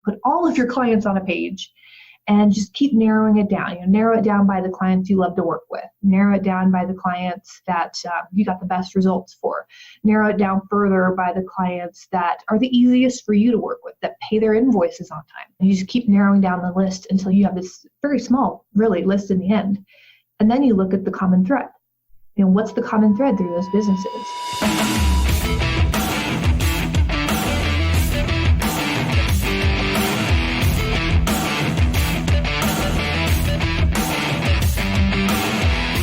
put all of your clients on a page and just keep narrowing it down. Narrow it down by the clients you love to work with. Narrow it down by the clients that you got the best results for. Narrow it down further by the clients that are the easiest for you to work with, that pay their invoices on time. And you just keep narrowing down the list until you have this very small, really, list in the end. And then you look at the common thread. What's the common thread through those businesses?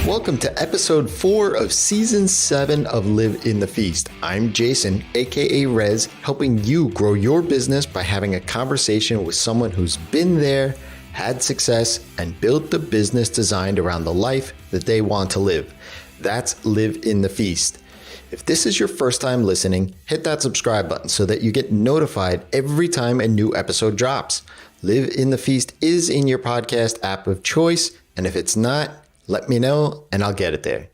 Welcome to episode 4 of season 7 of Live in the Feast. I'm Jason, aka Rez, helping you grow your business by having a conversation with someone who's been there, had success, and built the business designed around the life that they want to live. That's Live in the Feast. If this is your first time listening, hit that subscribe button so that you get notified every time a new episode drops. Live in the Feast is in your podcast app of choice, and if it's not, let me know and I'll get it there.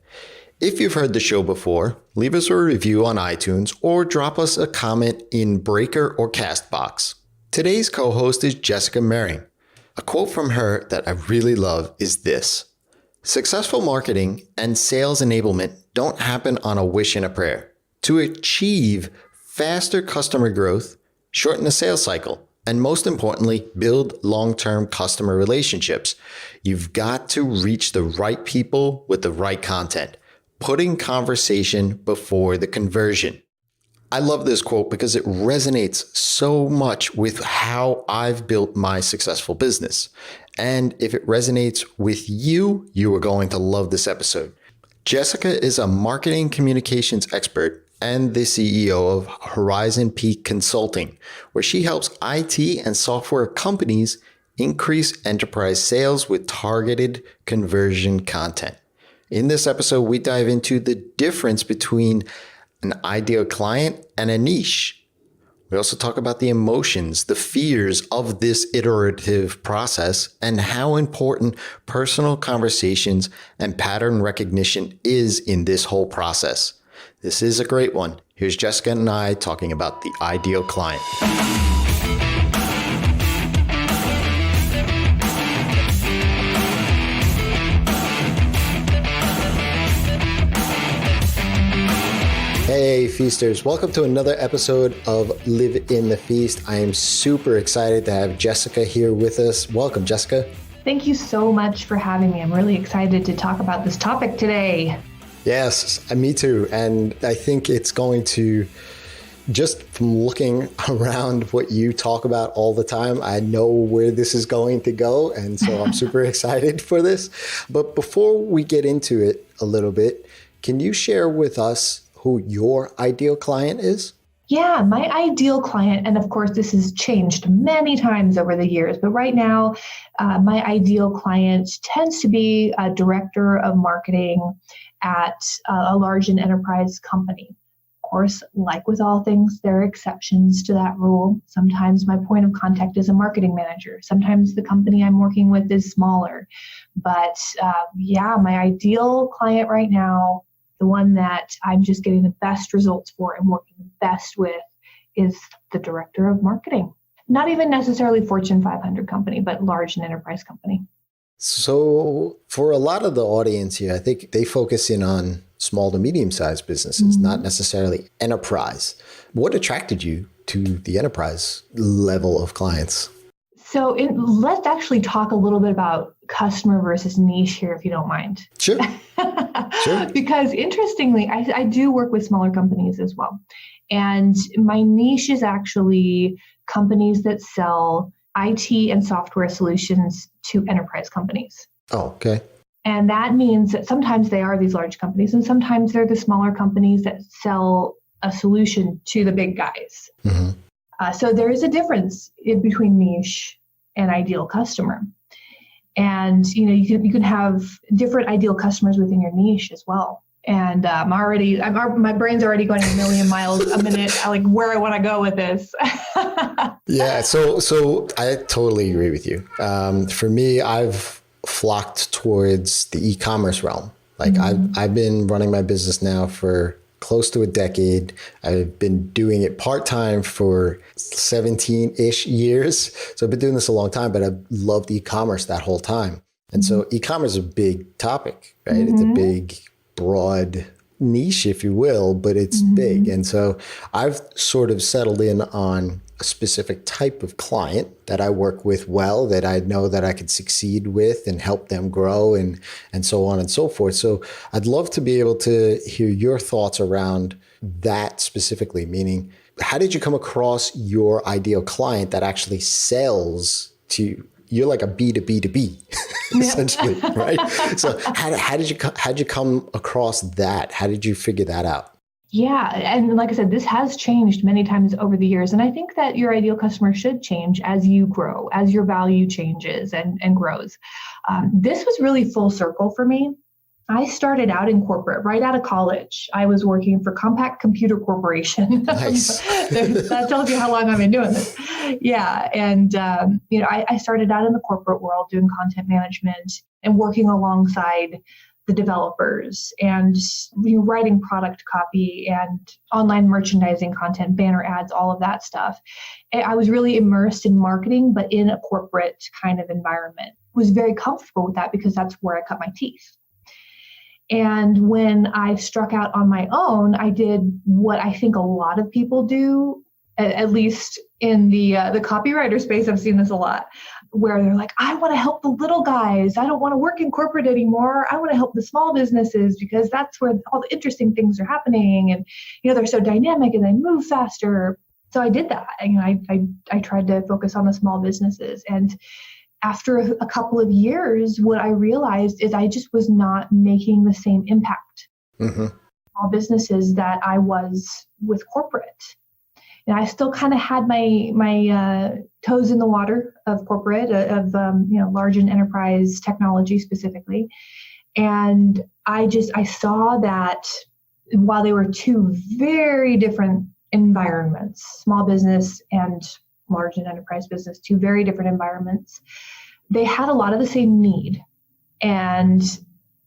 If you've heard the show before, leave us a review on iTunes or drop us a comment in Breaker or Castbox. Today's co-host is Jessica Mehring. A quote from her that I really love is this: "Successful marketing and sales enablement don't happen on a wish and a prayer. To achieve faster customer growth, shorten the sales cycle, and most importantly, build long-term customer relationships, you've got to reach the right people with the right content, putting conversation before the conversion." I love this quote because it resonates so much with how I've built my successful business. And if it resonates with you, you are going to love this episode. Jessica is a marketing communications expert and the CEO of Horizon Peak Consulting, where she helps IT and software companies increase enterprise sales with targeted conversion content. In this episode, we dive into the difference between an ideal client and a niche. We also talk about the emotions, the fears of this iterative process, and how important personal conversations and pattern recognition is in this whole process. This is a great one. Here's Jessica and I talking about the ideal client. Hey Feasters, welcome to another episode of Live in the Feast. I am super excited to have Jessica here with us. Welcome, Jessica. Thank you so much for having me. I'm really excited to talk about this topic today. Yes, me too. And I think it's going to, just from looking around what you talk about all the time, I know where this is going to go. And so I'm super excited for this. But before we get into it a little bit, can you share with us who your ideal client is? Yeah, my ideal client, and of course this has changed many times over the years, but right now my ideal client tends to be a director of marketing at a large and enterprise company. Of course, like with all things, there are exceptions to that rule. Sometimes my point of contact is a marketing manager. Sometimes the company I'm working with is smaller. But my ideal client right now, the one that I'm just getting the best results for and working the best with, is the director of marketing. Not even necessarily Fortune 500 company, but large and enterprise company. So for a lot of the audience here, I think they focus in on small to medium-sized businesses, not necessarily enterprise. What attracted you to the enterprise level of clients? So let's actually talk a little bit about customer versus niche here, if you don't mind. Sure. Sure. Because interestingly, I do work with smaller companies as well. And my niche is actually companies that sell IT and software solutions to enterprise companies. Oh, okay. And that means that sometimes they are these large companies and sometimes they're the smaller companies that sell a solution to the big guys. Mm-hmm. So there is a difference in between niche and ideal customer. And you can have different ideal customers within your niche as well. And my brain's already going a million miles a minute, like where I want to go with this. Yeah, so I totally agree with you. For me, I've flocked towards the e-commerce realm. Like I've been running my business now for close to a decade. I've been doing it part-time for 17-ish years. So I've been doing this a long time, but I've loved e-commerce that whole time. And so e-commerce is a big topic, right? It's a big, broad niche, if you will, but it's big. And so I've sort of settled in on a specific type of client that I work with well, that I know that I could succeed with and help them grow and so on and so forth. So I'd love to be able to hear your thoughts around that specifically, meaning how did you come across your ideal client that actually sells to you're like a B2B2B essentially, right? So how did you come across that? How did you figure that out? Yeah. And like I said, this has changed many times over the years. And I think that your ideal customer should change as you grow, as your value changes and grows. This was really full circle for me. I started out in corporate right out of college. I was working for Compact Computer Corporation. Nice. That tells you how long I've been doing this. Yeah. And, I started out in the corporate world doing content management and working alongside the developers and writing product copy and online merchandising content, banner ads, all of that stuff. I was really immersed in marketing, but in a corporate kind of environment. Was very comfortable with that because that's where I cut my teeth. And when I struck out on my own, I did what I think a lot of people do, at least in the copywriter space. I've seen this a lot, where they're like, I want to help the little guys. I don't want to work in corporate anymore. I want to help the small businesses because that's where all the interesting things are happening. And, they're so dynamic and they move faster. So I did that. I tried to focus on the small businesses. And after a couple of years, what I realized is I just was not making the same impact small businesses that I was with corporate. And I still kind of had my toes in the water of corporate, of large and enterprise technology specifically. And I saw that while they were two very different environments, small business and large and enterprise business, two very different environments, they had a lot of the same need. And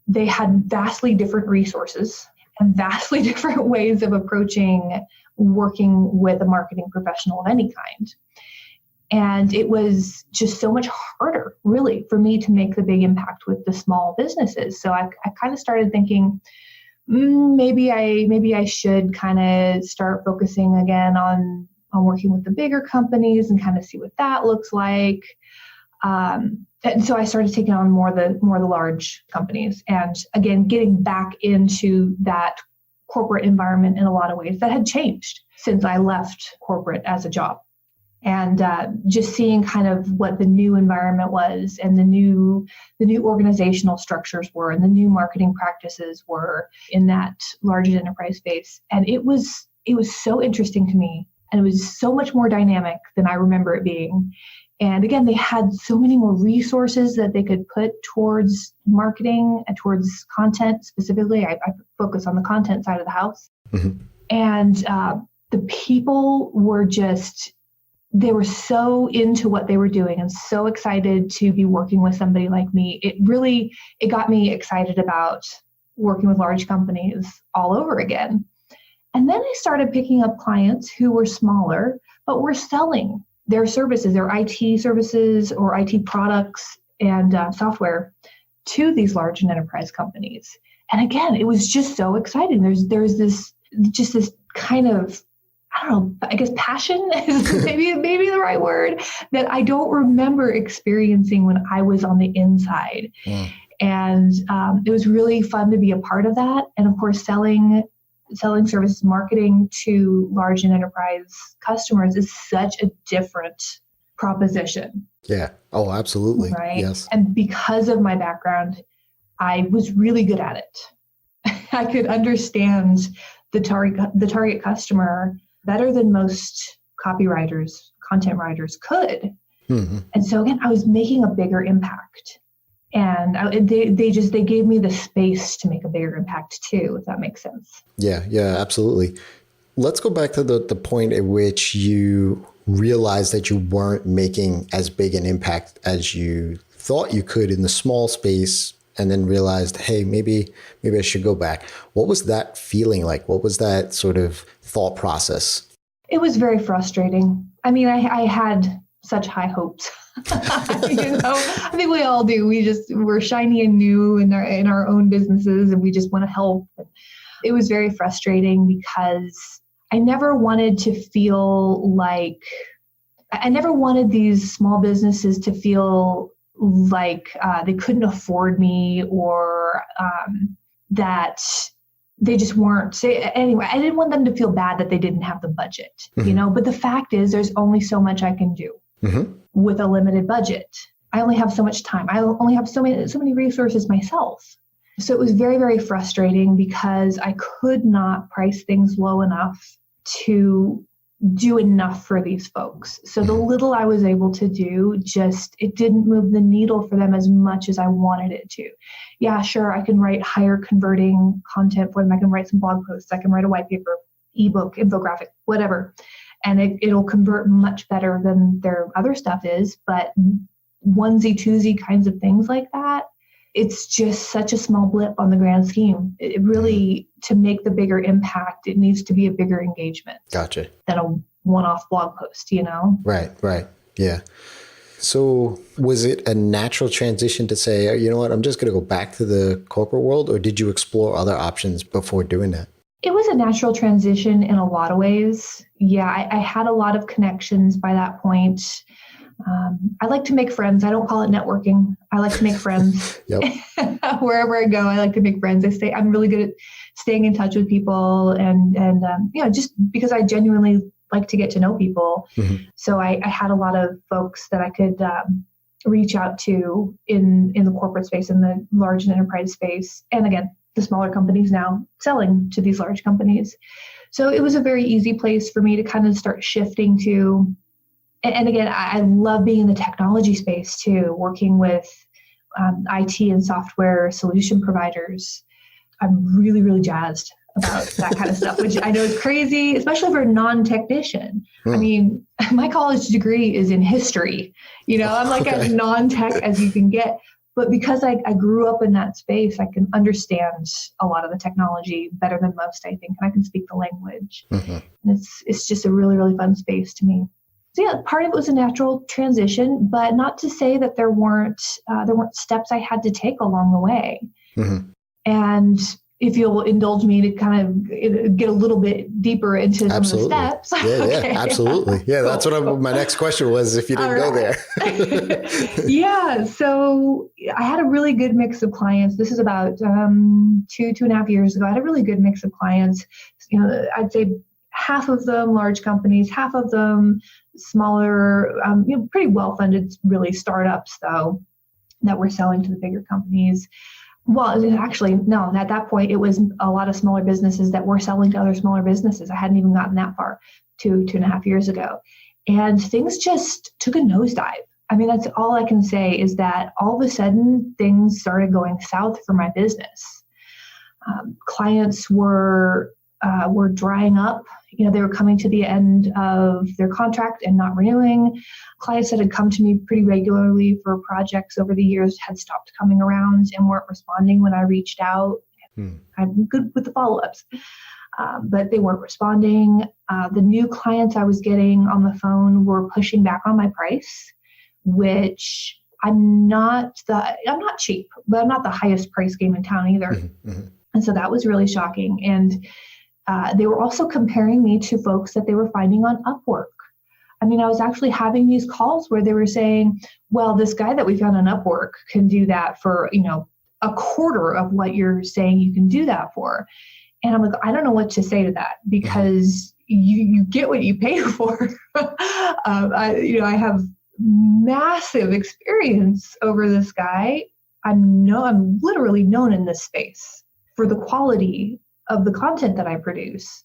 they had vastly different resources and vastly different ways of approaching working with a marketing professional of any kind. And it was just so much harder, really, for me to make the big impact with the small businesses. So I kind of started thinking, maybe I should kind of start focusing again on working with the bigger companies and kind of see what that looks like. And so I started taking on more the large companies, and again, getting back into that corporate environment in a lot of ways that had changed since I left corporate as a job. And just seeing kind of what the new environment was and the new organizational structures were and the new marketing practices were in that large enterprise space. And it was so interesting to me. And it was so much more dynamic than I remember it being. And again, they had so many more resources that they could put towards marketing and towards content specifically. I focus on the content side of the house. And the people were they were so into what they were doing and so excited to be working with somebody like me. It got me excited about working with large companies all over again. And then I started picking up clients who were smaller, but were selling their services, their IT services or IT products and software to these large and enterprise companies. And again, it was just so exciting. There's this kind of, I don't know, I guess passion is maybe the right word, that I don't remember experiencing when I was on the inside. Yeah. And it was really fun to be a part of that. And of course, selling services, marketing to large and enterprise customers is such a different proposition. Yeah. Oh, absolutely. Right. Yes. And because of my background, I was really good at it. I could understand the target customer better than most copywriters, content writers could. And so again, I was making a bigger impact. And they gave me the space to make a bigger impact too, if that makes sense. Yeah, absolutely. Let's go back to the point at which you realized that you weren't making as big an impact as you thought you could in the small space and then realized, hey, maybe I should go back. What was that feeling like? What was that sort of thought process? It was very frustrating. I mean, I had such high hopes. I think we all do. We're shiny and new in our own businesses, and we just want to help. It was very frustrating because I never wanted to feel like, I never wanted these small businesses to feel like they couldn't afford me, or that they just weren't. Anyway, I didn't want them to feel bad that they didn't have the budget, but the fact is there's only so much I can do with a limited budget. I only have so much time. I only have so many resources myself. So it was very, very frustrating because I could not price things low enough to do enough for these folks. So the little I was able to do, it didn't move the needle for them as much as I wanted it to. Yeah, sure, I can write higher converting content for them. I can write some blog posts. I can write a white paper, ebook, infographic, whatever. And it'll convert much better than their other stuff is. But onesie, twosie kinds of things like that, it's just such a small blip on the grand scheme. It really, to make the bigger impact, it needs to be a bigger engagement. Gotcha. Than a one-off blog post, Right. Yeah. So was it a natural transition to say, you know what, I'm just going to go back to the corporate world, or did you explore other options before doing that? It was a natural transition in a lot of ways. Yeah, I had a lot of connections by that point. I like to make friends. I don't call it networking. I like to make friends. Wherever I go, I like to make friends. I'm really good at staying in touch with people, and just because I genuinely like to get to know people. So I had a lot of folks that I could reach out to in the corporate space, in the large and enterprise space, and again, the smaller companies now selling to these large companies. So it was a very easy place for me to kind of start shifting to. And again, I love being in the technology space too, working with IT and software solution providers. I'm really, really jazzed about that kind of stuff, which I know is crazy, especially for a non-technician. I mean, my college degree is in history. I'm like as non-tech as you can get. But because I grew up in that space, I can understand a lot of the technology better than most, I think, and I can speak the language. And it's just a really, really fun space to me. So yeah, part of it was a natural transition, but not to say that there weren't steps I had to take along the way. And if you'll indulge me to kind of get a little bit deeper into some of the steps. Yeah, absolutely. Yeah, cool. That's what my next question was, if you didn't go there. Yeah, so I had a really good mix of clients. This is about 2.5 years ago. I had a really good mix of clients. I'd say half of them large companies, half of them smaller, pretty well-funded, really startups, though, that were selling to the bigger companies. Well, actually, no, at that point, it was a lot of smaller businesses that were selling to other smaller businesses. I hadn't even gotten that far 2.5 years ago. And things just took a nosedive. I mean, that's all I can say, is that all of a sudden, things started going south for my business. Clients were drying up. They were coming to the end of their contract and not renewing. Clients that had come to me pretty regularly for projects over the years had stopped coming around and weren't responding when I reached out. I'm good with the follow-ups, but they weren't responding. The new clients I was getting on the phone were pushing back on my price, which I'm not cheap, but I'm not the highest price game in town either. And so that was really shocking. And they were also comparing me to folks that they were finding on Upwork. I mean, I was actually having these calls where they were saying, well, this guy that we found on Upwork can do that for, a quarter of what you're saying you can do that for. And I'm like, I don't know what to say to that, because you get what you pay for. I have massive experience over this guy. I'm literally known in this space for the quality of the content that I produce.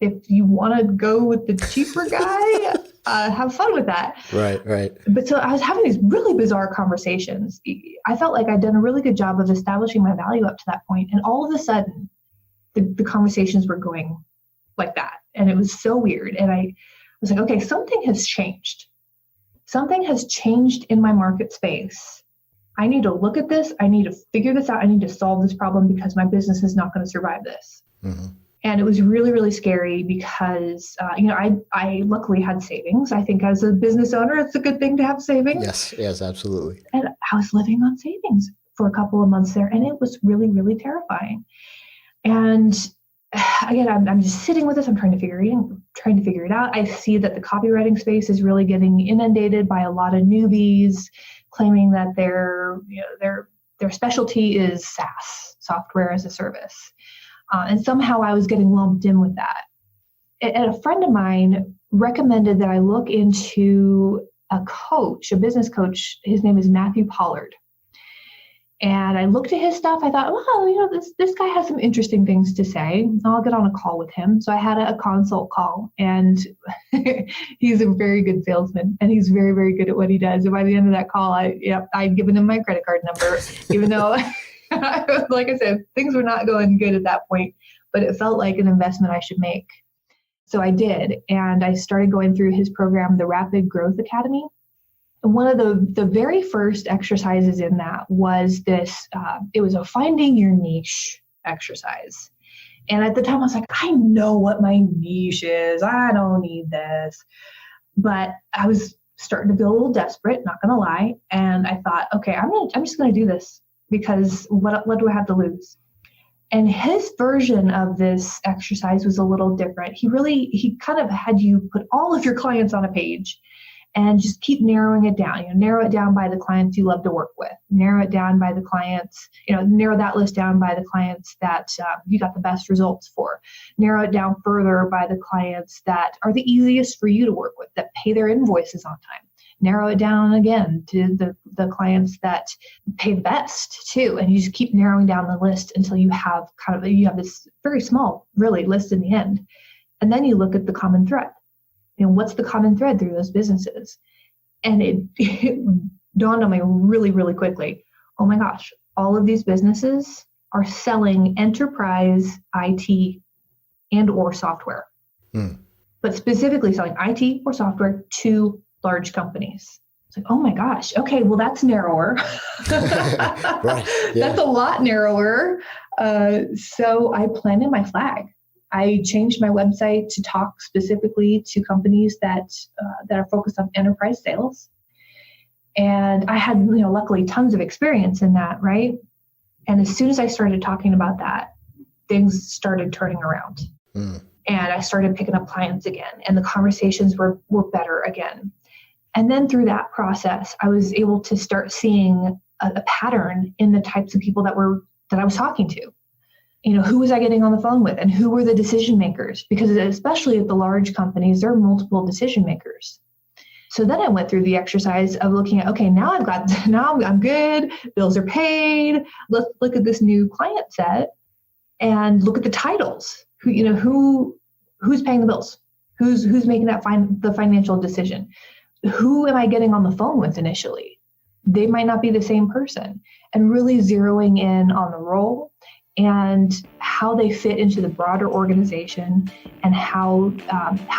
If you want to go with the cheaper guy, have fun with that. Right. But so I was having these really bizarre conversations. I felt like I'd done a really good job of establishing my value up to that point. And all of a sudden, the conversations were going like that. And it was so weird. And I was like, okay, something has changed. Something has changed in my market space I need to look at this. I need to figure this out. I need to solve this problem because my business is not going to survive this. Mm-hmm. And it was really, really scary because, I luckily had savings. I think as a business owner, it's a good thing to have savings. Yes, absolutely. And I was living on savings for a couple of months there, and it was really, really terrifying. And again, I'm just sitting with this. I'm trying to figure it out. I see that the copywriting space is really getting inundated by a lot of newbies claiming that their specialty is SaaS, software as a service. And somehow I was getting lumped in with that. And a friend of mine recommended that I look into a business coach. His name is Matthew Pollard. And I looked at his stuff. I thought, well, this guy has some interesting things to say. I'll get on a call with him. So I had a consult call, and he's a very good salesman, and he's very, very good at what he does. And by the end of that call, I'd given him my credit card number, even though, like I said, things were not going good at that point, but it felt like an investment I should make. So I did, and I started going through his program, the Rapid Growth Academy. And one of the very first exercises in that was this, it was a finding your niche exercise. And at the time I was like, I know what my niche is. I don't need this. But I was starting to feel a little desperate, not going to lie. And I thought, okay, I'm just going to do this because what do I have to lose? And his version of this exercise was a little different. He kind of had you put all of your clients on a page and just keep narrowing it down. Narrow it down by the clients you love to work with. Narrow it down by the clients, narrow that list down by the clients that you got the best results for. Narrow it down further by the clients that are the easiest for you to work with, that pay their invoices on time. Narrow it down again to the clients that pay the best too. And you just keep narrowing down the list until you have this very small, really, list in the end. And then you look at the common thread. What's the common thread through those businesses? And it dawned on me really, really quickly. Oh my gosh, all of these businesses are selling enterprise IT and or software, but specifically selling IT or software to large companies. It's like, oh my gosh, okay, well, that's narrower. Right. Yeah. That's a lot narrower. So I planted my flag. I changed my website to talk specifically to companies that are focused on enterprise sales. And I had, luckily tons of experience in that, right? And as soon as I started talking about that, things started turning around. And I started picking up clients again, and the conversations were better again. And then through that process, I was able to start seeing a pattern in the types of people that I was talking to. Who was I getting on the phone with, and who were the decision makers? Because especially at the large companies, there are multiple decision makers. So then I went through the exercise of looking at, okay, now I'm good. Bills are paid. Let's look at this new client set and look at the titles. Who's paying the bills? Who's making the financial decision? Who am I getting on the phone with initially? They might not be the same person. And really zeroing in on the role and how they fit into the broader organization and how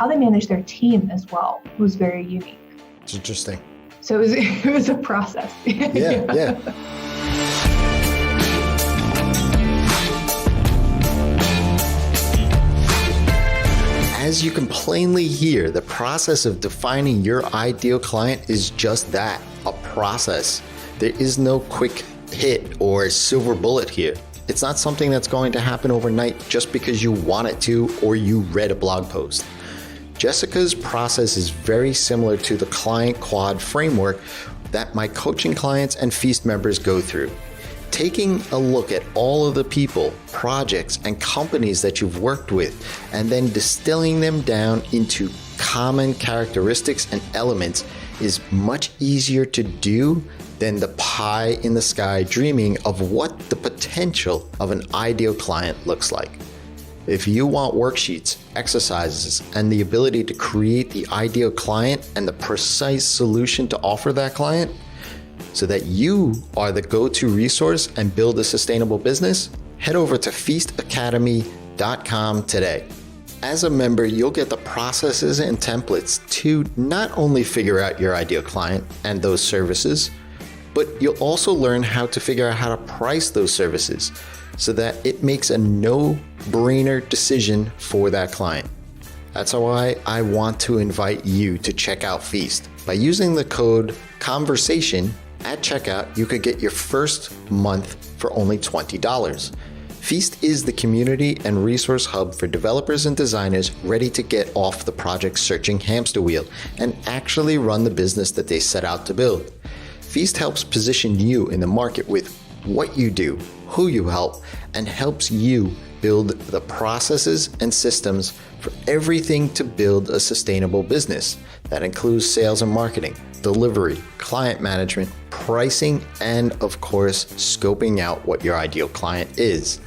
they manage their team as well was very unique. It's interesting. So it was a process. Yeah. As you can plainly hear, the process of defining your ideal client is just that, a process. There is no quick hit or silver bullet here. It's not something that's going to happen overnight just because you want it to or you read a blog post. Jessica's process is very similar to the client quad framework that my coaching clients and Feast members go through. Taking a look at all of the people, projects, and companies that you've worked with, and then distilling them down into common characteristics and elements is much easier to do than the pie in the sky dreaming of what the potential of an ideal client looks like. If you want worksheets, exercises, and the ability to create the ideal client and the precise solution to offer that client so that you are the go-to resource and build a sustainable business, head over to feastacademy.com today. As a member, you'll get the processes and templates to not only figure out your ideal client and those services, but you'll also learn how to figure out how to price those services so that it makes a no-brainer decision for that client. That's why I want to invite you to check out Feast. By using the code CONVERSATION at checkout, you could get your first month for only $20. Feast is the community and resource hub for developers and designers ready to get off the project searching hamster wheel and actually run the business that they set out to build. Feast helps position you in the market with what you do, who you help, and helps you build the processes and systems for everything to build a sustainable business. That includes sales and marketing, delivery, client management, pricing, and of course, scoping out what your ideal client is.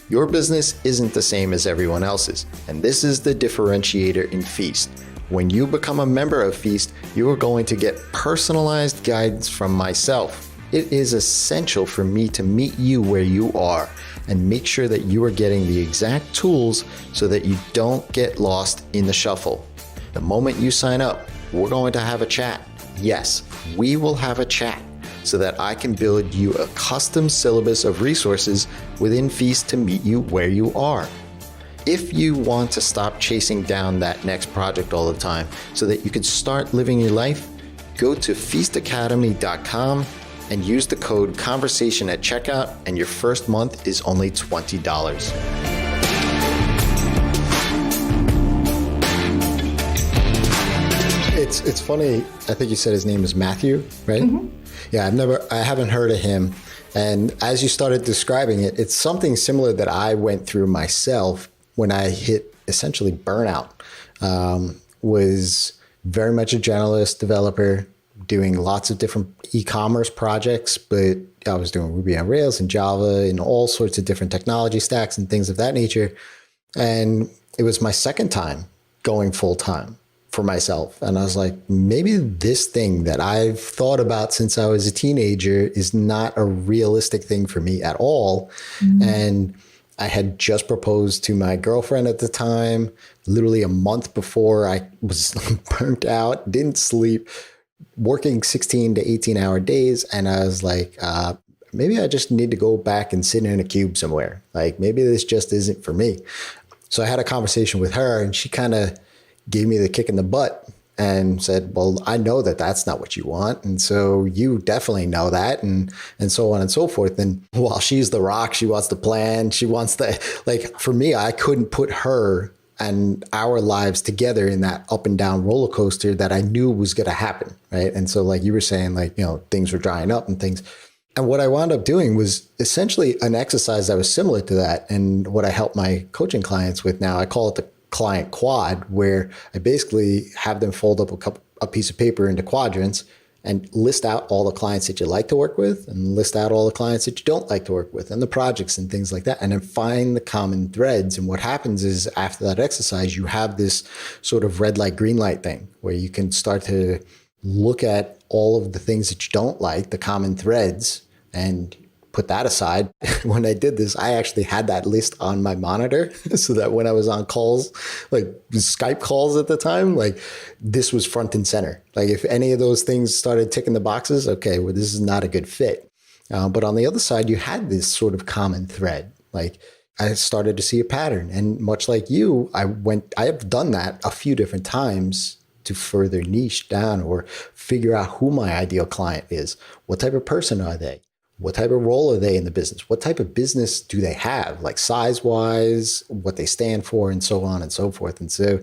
Your business isn't the same as everyone else's, and this is the differentiator in Feast. When you become a member of Feast, you are going to get personalized guidance from myself. It is essential for me to meet you where you are and make sure that you are getting the exact tools so that you don't get lost in the shuffle. The moment you sign up, we're going to have a chat. Yes, we will have a chat so that I can build you a custom syllabus of resources within Feast to meet you where you are. If you want to stop chasing down that next project all the time so that you can start living your life, go to feastacademy.com and use the code CONVERSATION at checkout, and your first month is only $20. It's funny. I think you said his name is Matthew, right? Mm-hmm. Yeah, I haven't heard of him. And as you started describing it, it's something similar that I went through myself when I hit essentially burnout. Was very much a generalist developer, doing lots of different e-commerce projects, but I was doing Ruby on Rails and Java and all sorts of different technology stacks and things of that nature. And it was my second time going full time for myself. And I was like, maybe this thing that I've thought about since I was a teenager is not a realistic thing for me at all. Mm-hmm. And I had just proposed to my girlfriend at the time, literally a month before. I was burnt out, didn't sleep, working 16 to 18-hour days. And I was like, maybe I just need to go back and sit in a cube somewhere. Like, maybe this just isn't for me. So I had a conversation with her, and she kind of gave me the kick in the butt and said, well, I know that that's not what you want. And so you definitely know that, and so on and so forth. And while she's the rock, she wants the plan. She wants the, like, for me, I couldn't put her and our lives together in that up and down roller coaster that I knew was going to happen. Right. And so, like you were saying, like, you know, things were drying up and things. And what I wound up doing was essentially an exercise that was similar to that. And what I help my coaching clients with now, I call it the client quad, where I basically have them fold up a piece of paper into quadrants and list out all the clients that you like to work with and list out all the clients that you don't like to work with and the projects and things like that, and then find the common threads. And what happens is, after that exercise, you have this sort of red light, green light thing where you can start to look at all of the things that you don't like, the common threads, and put that aside. When I did this, I actually had that list on my monitor so that when I was on calls, like Skype calls at the time, like this was front and center. Like if any of those things started ticking the boxes, okay, well, this is not a good fit. But on the other side, you had this sort of common thread. Like I started to see a pattern. And much like you, I have done that a few different times to further niche down or figure out who my ideal client is. What type of person are they? What type of role are they in the business? What type of business do they have, like size-wise, what they stand for, and so on and so forth. And so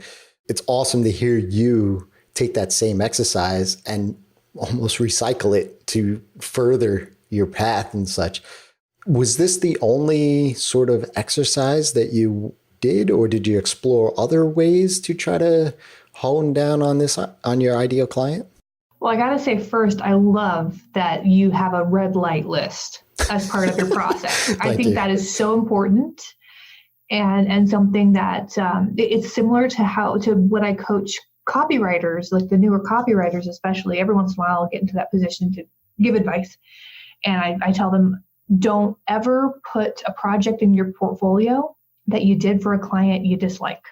it's awesome to hear you take that same exercise and almost recycle it to further your path and such. Was this the only sort of exercise that you did, or did you explore other ways to try to hone down on this, on your ideal client? Well, I got to say first, I love that you have a red light list as part of your process. I think that is so important, and something that it's similar to what I coach copywriters, like the newer copywriters, especially. Every once in a while, I'll get into that position to give advice. And I tell them, don't ever put a project in your portfolio that you did for a client you dislike.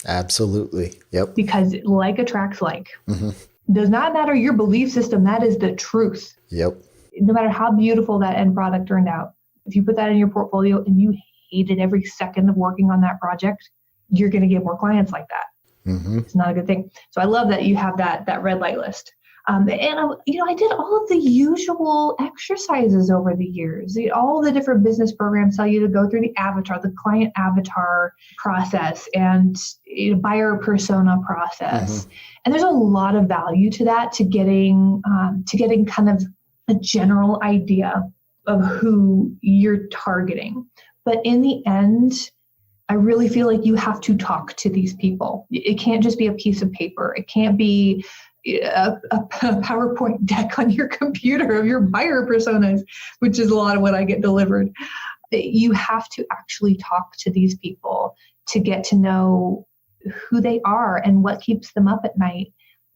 Absolutely. Yep. Because like attracts like. Mm-hmm. Does not matter your belief system. That is the truth. Yep. no matter how beautiful that end product turned out, if you put that in your portfolio and you hated every second of working on that project, you're going to get more clients like that. Mm-hmm. It's not a good thing. So I love that you have that red light list. And I did all of the usual exercises over the years. All the different business programs tell you to go through the client avatar process and buyer persona process. Mm-hmm. And there's a lot of value to that, to getting kind of a general idea of who you're targeting. But in the end, I really feel like you have to talk to these people. It can't just be a piece of paper. It can't be a PowerPoint deck on your computer of your buyer personas, which is a lot of what I get delivered. You have to actually talk to these people to get to know who they are and what keeps them up at night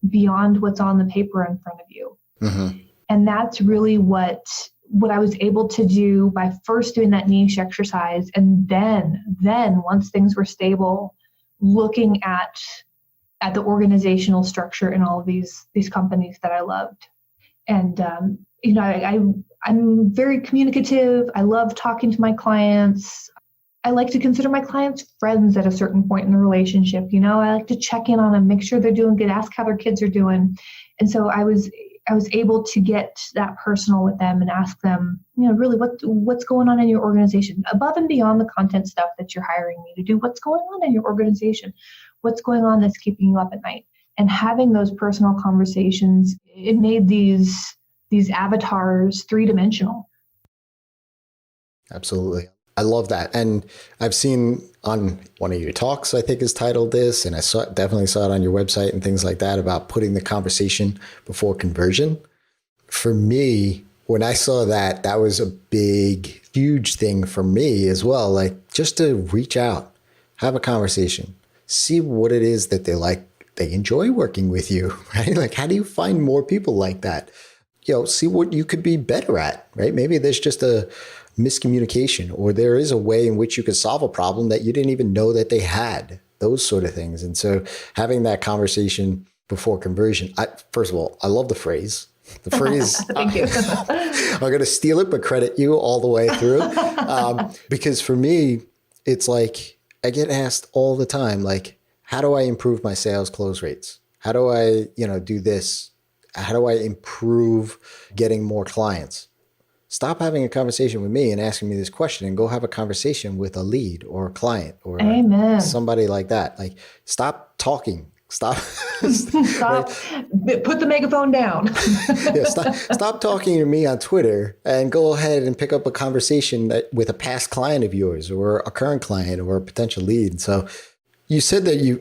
beyond what's on the paper in front of you. Mm-hmm. And that's really what I was able to do by first doing that niche exercise. And then once things were stable, looking at the organizational structure in all of these companies that I loved. And, I'm very communicative. I love talking to my clients. I like to consider my clients friends at a certain point in the relationship. I like to check in on them, make sure they're doing good, ask how their kids are doing. And so I was able to get that personal with them and ask them, really what's going on in your organization above and beyond the content stuff that you're hiring me to do. What's going on in your organization? What's going on that's keeping you up at night? And having those personal conversations, it made these avatars three-dimensional. Absolutely. I love that. And I've seen on one of your talks, I think is titled this, and I definitely saw it on your website and things like that, about putting the conversation before conversion. For me, when I saw that, that was a big, huge thing for me as well. Like, just to reach out, have a conversation, see what it is that they like. They enjoy working with you, right? Like, how do you find more people like that? See what you could be better at, right? Maybe there's just a miscommunication, or there is a way in which you could solve a problem that you didn't even know that they had, those sort of things. And so having that conversation before conversion, first of all, I love the phrase. The phrase, Thank you. I'm going to steal it, but credit you all the way through. Because for me, it's like, I get asked all the time, like, how do I improve my sales close rates? How do I, do this? How do I improve getting more clients? Stop having a conversation with me and asking me this question, and go have a conversation with a lead or a client or Amen. Somebody like that. Like, stop talking. Stop. Stop. Right? Put the megaphone down. Yeah, stop talking to me on Twitter and go ahead and pick up a conversation with a past client of yours, or a current client, or a potential lead. So you said that you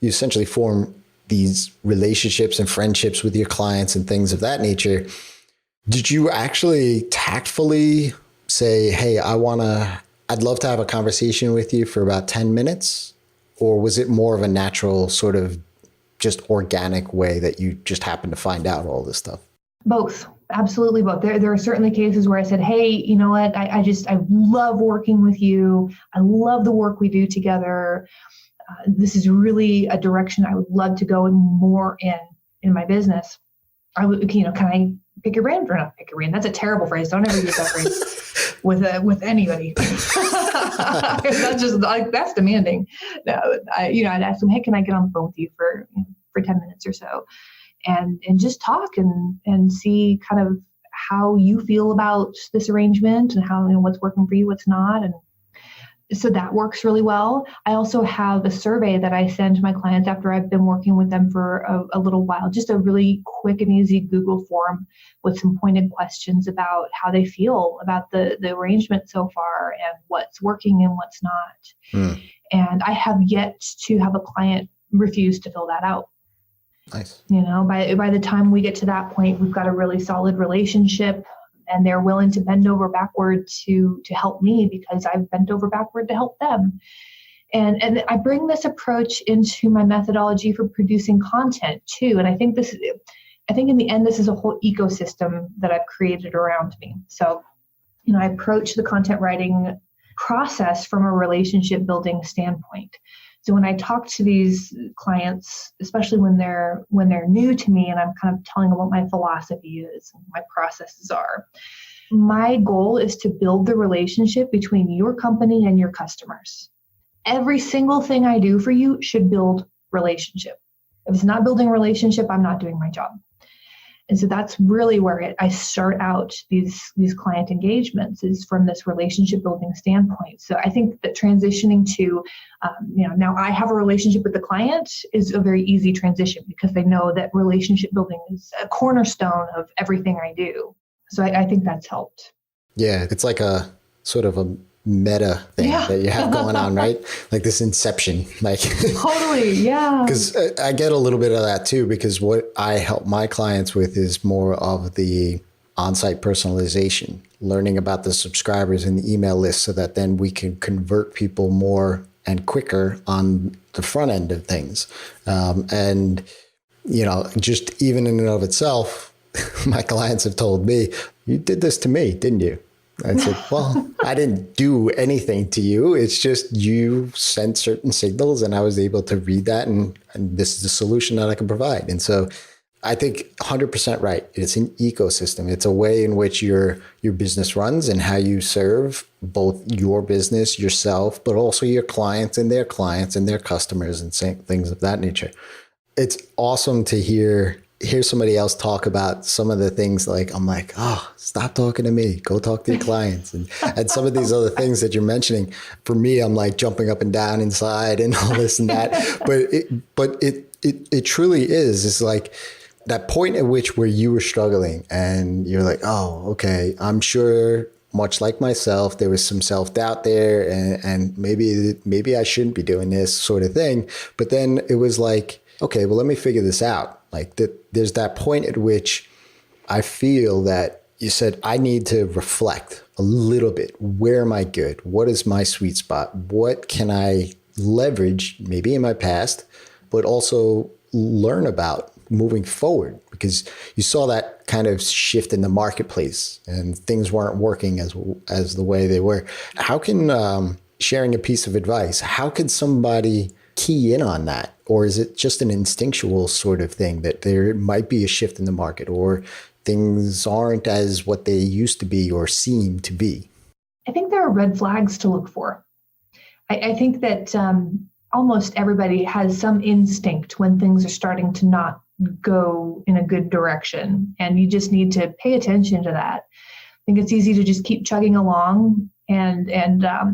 essentially form these relationships and friendships with your clients and things of that nature. Did you actually tactfully say, hey, I'd love to have a conversation with you for about 10 minutes? Or was it more of a natural sort of just organic way that you just happened to find out all this stuff? Both. Absolutely both. There are certainly cases where I said, hey, you know what? I love working with you. I love the work we do together. This is really a direction I would love to go more in my business. I would, can I pick your brain? Not pick your brain. That's a terrible phrase. Don't ever use that phrase with anybody. That's demanding. No, I'd ask them, hey, can I get on the phone with you for 10 minutes or so, and just talk and see kind of how you feel about this arrangement, and how, what's working for you, what's not. And so that works really well. I also have a survey that I send to my clients after I've been working with them for a little while, just a really quick and easy Google form with some pointed questions about how they feel about the arrangement so far, and what's working and what's not. And I have yet to have a client refuse to fill that out. Nice. By the time we get to that point, we've got a really solid relationship, and they're willing to bend over backward to help me, because I've bent over backward to help them. And I bring this approach into my methodology for producing content too. And I think in the end, this is a whole ecosystem that I've created around me. So, I approach the content writing process from a relationship building standpoint. So when I talk to these clients, especially when they're new to me and I'm kind of telling them what my philosophy is and my processes are, my goal is to build the relationship between your company and your customers. Every single thing I do for you should build relationship. If it's not building a relationship, I'm not doing my job. And so that's really where I start out these client engagements, is from this relationship building standpoint. So I think that transitioning to, now I have a relationship with the client is a very easy transition because they know that relationship building is a cornerstone of everything I do. So I think that's helped. Yeah, it's like a sort of a meta thing that you have going on, right? Like this inception, like totally, yeah. Because I get a little bit of that too, because what I help my clients with is more of the on-site personalization, learning about the subscribers in the email list so that then we can convert people more and quicker on the front end of things. And, just even in and of itself, my clients have told me, you did this to me, didn't you? I said, well, I didn't do anything to you. It's just you sent certain signals and I was able to read that. And this is the solution that I can provide. And so I think 100% right. It's an ecosystem. It's a way in which your business runs and how you serve both your business, yourself, but also your clients and their customers and things of that nature. It's awesome to hear somebody else talk about some of the things. Like, I'm like, oh, stop talking to me, go talk to your clients. And some of these other things that you're mentioning, for me, I'm like jumping up and down inside and all this and that. But it truly is. It's like that point at which where you were struggling and you're like, oh, okay, I'm sure much like myself, there was some self-doubt there and maybe I shouldn't be doing this sort of thing. But then it was like, okay, well, let me figure this out. Like there's that point at which I feel that you said, I need to reflect a little bit. Where am I good? What is my sweet spot? What can I leverage maybe in my past, but also learn about moving forward? Because you saw that kind of shift in the marketplace and things weren't working as the way they were. How can, sharing a piece of advice, how can somebody key in on that? Or is it just an instinctual sort of thing that there might be a shift in the market or things aren't as what they used to be or seem to be? I think there are red flags to look for. I think that almost everybody has some instinct when things are starting to not go in a good direction. And you just need to pay attention to that. I think it's easy to just keep chugging along and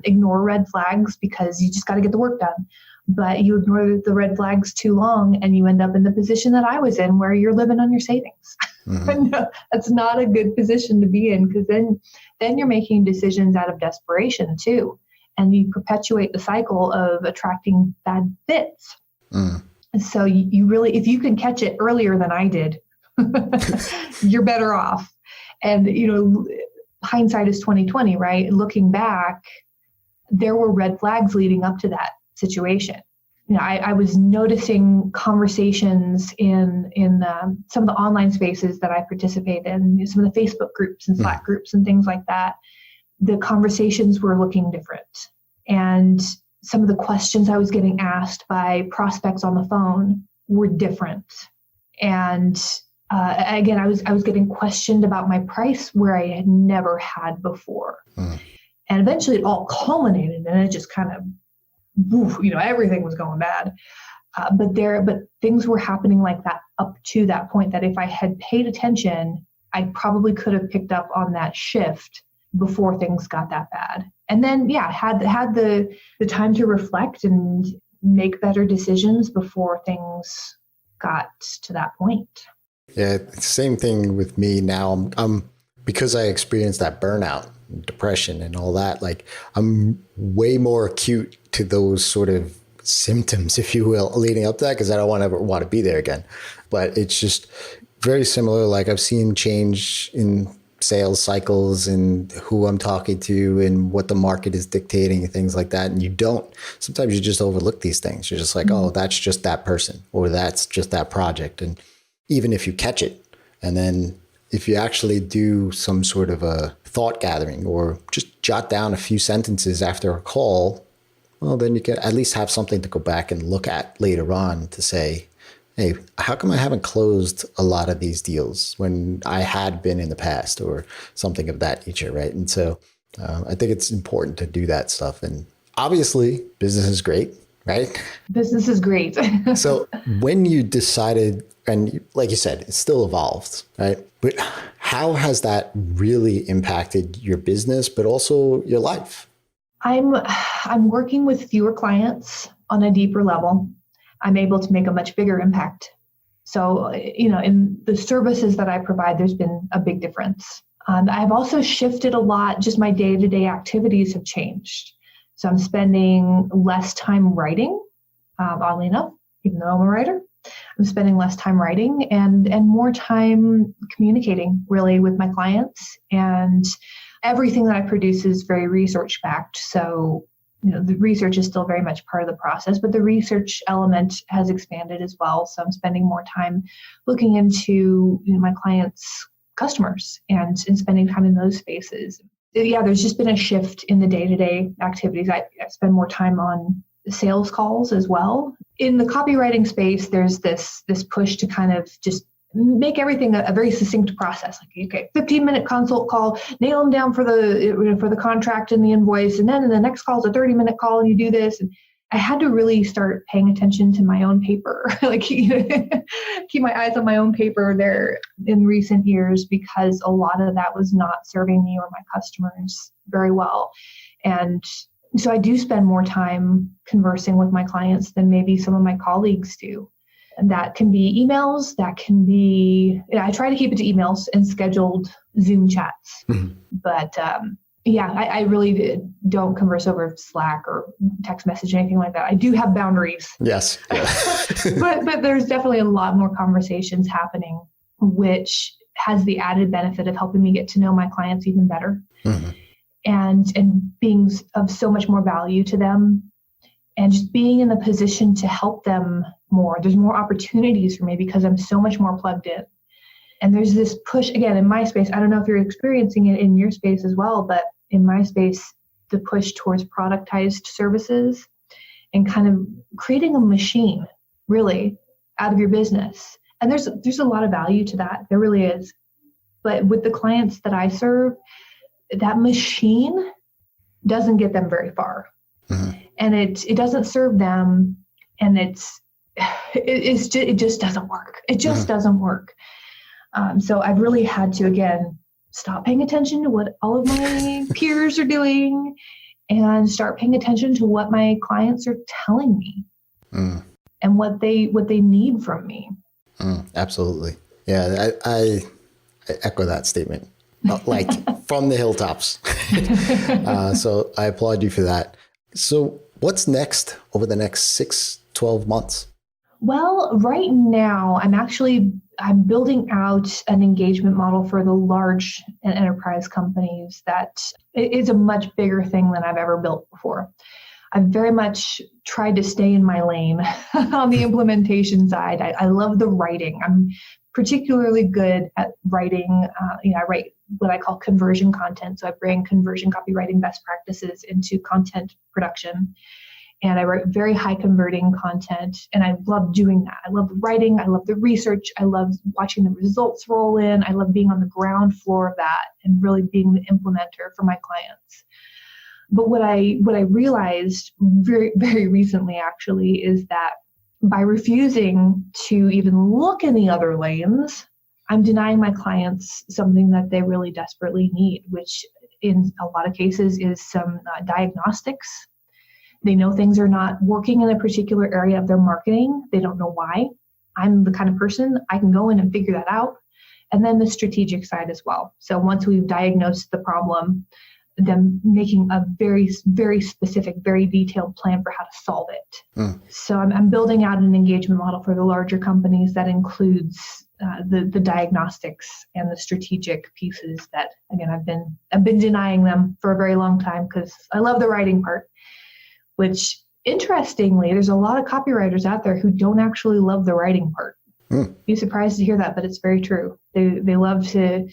ignore red flags because you just got to get the work done. But you ignore the red flags too long and you end up in the position that I was in where you're living on your savings. Mm-hmm. That's not a good position to be in, because then you're making decisions out of desperation too. And you perpetuate the cycle of attracting bad fits. Mm. So you really, if you can catch it earlier than I did, you're better off. And, hindsight is 20/20, right? Looking back, there were red flags leading up to that situation. I was noticing conversations in some of the online spaces that I participate in, some of the Facebook groups and Slack groups and things like that. The conversations were looking different. And some of the questions I was getting asked by prospects on the phone were different. And again, I was getting questioned about my price where I had never had before. And eventually it all culminated and it just kind of, everything was going bad. But things were happening like that up to that point that if I had paid attention, I probably could have picked up on that shift before things got that bad. And then, had the time to reflect and make better decisions before things got to that point. Yeah, same thing with me now. I'm because I experienced that burnout, depression and all that, like I'm way more acute to those sort of symptoms, if you will, leading up to that, because I don't ever want to be there again. But it's just very similar. Like I've seen change in sales cycles and who I'm talking to and what the market is dictating and things like that. And sometimes you just overlook these things. You're just like, oh, that's just that person or that's just that project. And even if you catch it, and then if you actually do some sort of a thought gathering or just jot down a few sentences after a call, well, then you can at least have something to go back and look at later on to say, hey, how come I haven't closed a lot of these deals when I had been in the past or something of that nature, right? And so I think it's important to do that stuff. And obviously, business is great, right? Business is great. So when you decided, and like you said, it still evolved, right? But how has that really impacted your business, but also your life? I'm working with fewer clients on a deeper level. I'm able to make a much bigger impact. So, in the services that I provide, there's been a big difference. I've also shifted a lot, just my day-to-day activities have changed. So I'm spending less time writing, oddly enough, even though I'm a writer. I'm spending less time writing and more time communicating really with my clients. And everything that I produce is very research backed. So, the research is still very much part of the process, but the research element has expanded as well. So I'm spending more time looking into my clients' customers and spending time in those spaces. Yeah, there's just been a shift in the day-to-day activities. I spend more time on sales calls as well. In the copywriting space, there's this push to kind of just make everything a very succinct process. Like, okay, 15-minute consult call, nail them down for the contract and the invoice, and then the next call is a 30-minute call, and you do this. And I had to really start paying attention to my own paper, like keep my eyes on my own paper there in recent years, because a lot of that was not serving me or my customers very well. And so I do spend more time conversing with my clients than maybe some of my colleagues do. And that can be emails, I try to keep it to emails and scheduled Zoom chats. Mm-hmm. But I really don't converse over Slack or text message, anything like that. I do have boundaries. Yes. Yeah. but there's definitely a lot more conversations happening, which has the added benefit of helping me get to know my clients even better. Mm-hmm. and being of so much more value to them, and just being in the position to help them more. There's more opportunities for me because I'm so much more plugged in. And there's this push, again, in my space, I don't know if you're experiencing it in your space as well, but in my space, the push towards productized services and kind of creating a machine, really, out of your business. And there's a lot of value to that. There really is. But with the clients that I serve, that machine doesn't get them very far. Mm-hmm. And it doesn't serve them, and it just doesn't work. It just doesn't work. So I've really had to, again, stop paying attention to what all of my peers are doing and start paying attention to what my clients are telling me and what they need from me. Absolutely. Yeah, I echo that statement, like from the hilltops. So I applaud you for that. So what's next over the next 6-12 months? Well, right now, I'm building out an engagement model for the large and enterprise companies that is a much bigger thing than I've ever built before. I've very much tried to stay in my lane on the implementation side. I love the writing. I'm particularly good at writing. I write what I call conversion content. So I bring conversion copywriting best practices into content production. And I write very high converting content, and I love doing that. I love writing. I love the research. I love watching the results roll in. I love being on the ground floor of that and really being the implementer for my clients. But what I realized very, very recently actually is that by refusing to even look in the other lanes, I'm denying my clients something that they really desperately need, which in a lot of cases is some diagnostics. They know things are not working in a particular area of their marketing. They don't know why. I'm the kind of person, I can go in and figure that out. And then the strategic side as well. So once we've diagnosed the problem, then making a very, very specific, very detailed plan for how to solve it. So I'm building out an engagement model for the larger companies that includes the diagnostics and the strategic pieces that, again, I've been denying them for a very long time because I love the writing part. Which, interestingly, there's a lot of copywriters out there who don't actually love the writing part. Be surprised to hear that, but it's very true. They love to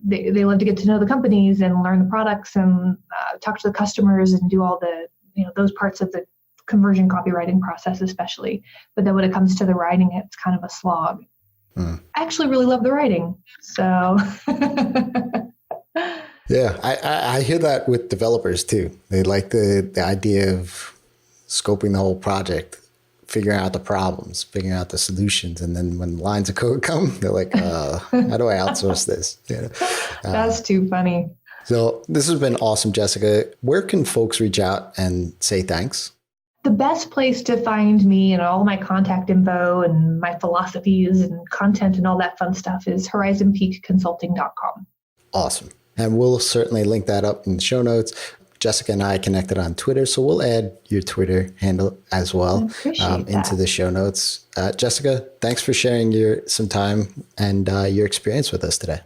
they love to get to know the companies and learn the products and talk to the customers and do all the those parts of the conversion copywriting process especially. But then when it comes to the writing, it's kind of a slog. I actually really love the writing. So yeah, I hear that with developers too. They like the idea of scoping the whole project, figuring out the problems, figuring out the solutions. And then when lines of code come, they're like, how do I outsource this? That's too funny. So this has been awesome, Jessica. Where can folks reach out and say thanks? The best place to find me and all my contact info and my philosophies and content and all that fun stuff is horizonpeakconsulting.com. Awesome. And we'll certainly link that up in the show notes. Jessica and I connected on Twitter, so we'll add your Twitter handle as well into the show notes. Jessica, thanks for sharing some time and your experience with us today.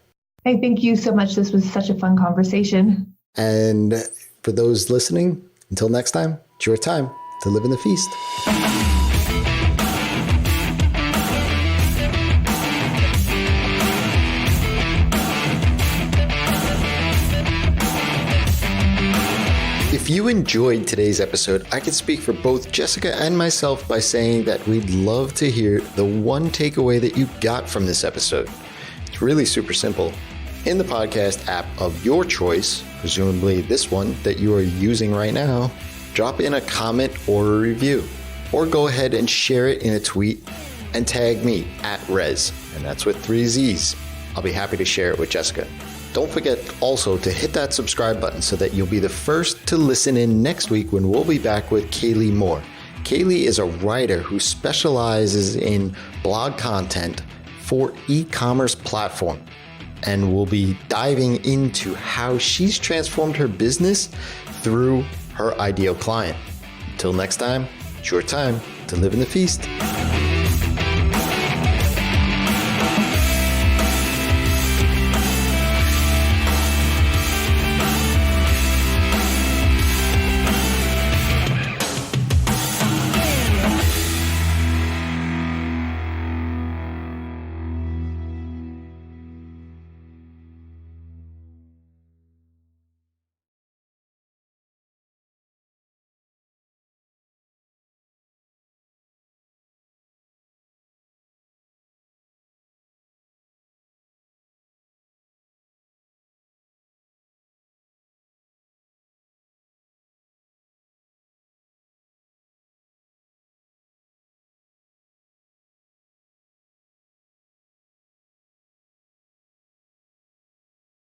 Hey, thank you so much. This was such a fun conversation. And for those listening, until next time, it's your time to live in the feast. If you enjoyed today's episode, I can speak for both Jessica and myself by saying that we'd love to hear the one takeaway that you got from this episode. It's really super simple. In the podcast app of your choice, presumably this one that you are using right now, drop in a comment or a review, or go ahead and share it in a tweet and tag me @Rez, and that's with 3 Z's. I'll be happy to share it with Jessica. Don't forget also to hit that subscribe button so that you'll be the first to listen in next week when we'll be back with Clie Moore. Clie is a writer who specializes in blog content for e-commerce platform, and we'll be diving into how she's transformed her business through her ideal client. Until next time, it's your time to live in the feast.